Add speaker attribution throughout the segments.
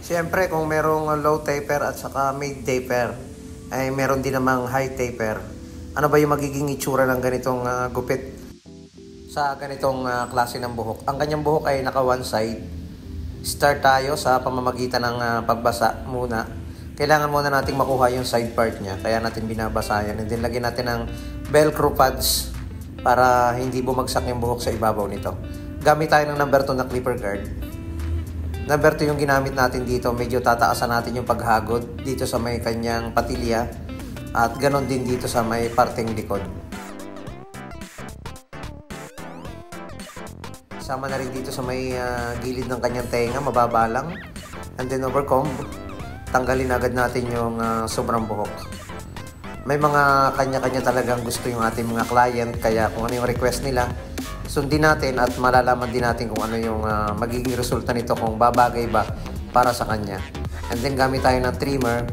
Speaker 1: Siyempre, kung merong low taper at saka mid taper, ay meron din namang high taper. Ano ba yung magiging itsura ng ganitong gupit sa ganitong klase ng buhok? Ang kanyang buhok ay naka one side. Start tayo sa pamamagitan ng pagbasa muna. Kailangan muna nating makuha yung side part niya, kaya natin binabasa yan. And then lagyan natin ng velcro pads para hindi bumagsak yung buhok sa ibabaw nito. Gamit tayo ng number 2 na clipper guard. Number 2 yung ginamit natin dito. Medyo tataasan natin yung paghagod dito sa may kanyang patilya at ganon din dito sa may parteng likod. Sama na rin dito sa may gilid ng kanyang tenga, mababa lang. And then overcomb, tanggalin agad natin yung sobrang buhok. May mga kanya-kanya talagang gusto yung ating mga client, kaya kung ano yung request nila, sundin natin at malalaman din natin kung ano yung magiging resulta nito, kung babagay ba para sa kanya. And then gamit tayo ng trimmer,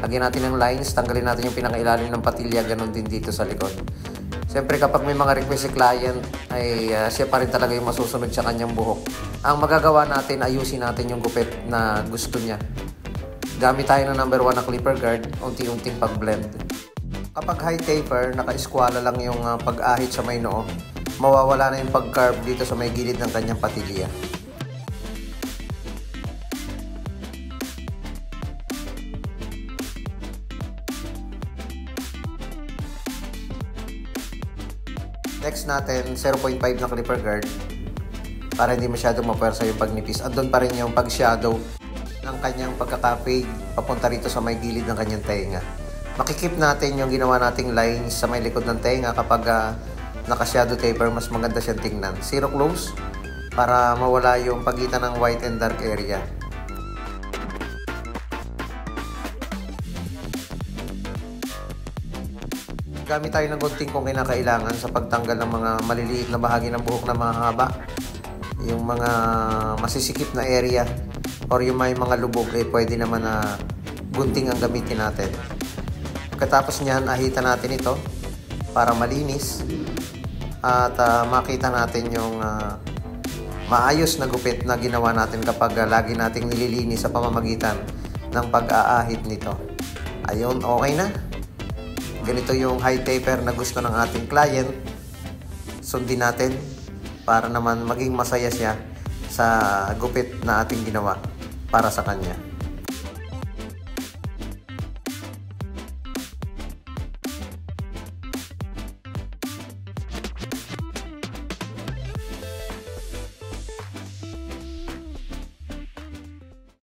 Speaker 1: lagyan natin ng lines, tanggalin natin yung pinakailalim ng patilya, ganun din dito sa likod. Siyempre kapag may mga request si client, ay siya pa rin talaga yung masusunod sa kanyang buhok. Ang magagawa natin, ayusin natin yung gupit na gusto niya. Gamit tayo ng number 1 na clipper guard, unti-unting pag-blend. Kapag high taper, naka-eskwala lang yung pag-ahit sa may noo, mawawala na yung pag-carve dito sa may gilid ng kanyang patilya. Next natin, 0.5 na clipper guard para hindi masyadong mapuwersa yung pagnipis. Andun pa rin yung pag-shadow ng kanyang pagkaka-fade papunta rito sa may gilid ng kanyang tenga. Makikip natin yung ginawa nating lines sa may likod ng tenga kapag naka-shadow taper, mas maganda siyang tingnan. Zero close para mawala yung pagitan ng white and dark area. Gamit tayo ng gunting kung kinakailangan sa pagtanggal ng mga maliliit na bahagi ng buhok na mahaba. Yung mga masisikip na area or yung may mga lubog, pwede naman na gunting ang gamitin natin. Pagkatapos niyan, ahitan natin ito para malinis at makita natin yung maayos na gupit na ginawa natin kapag lagi nating nililinis sa pamamagitan ng pag-aahit nito. Ayun, okay na. Ganito yung high taper na gusto ng ating client. Sundin natin para naman maging masaya siya sa gupit na ating ginawa para sa kanya.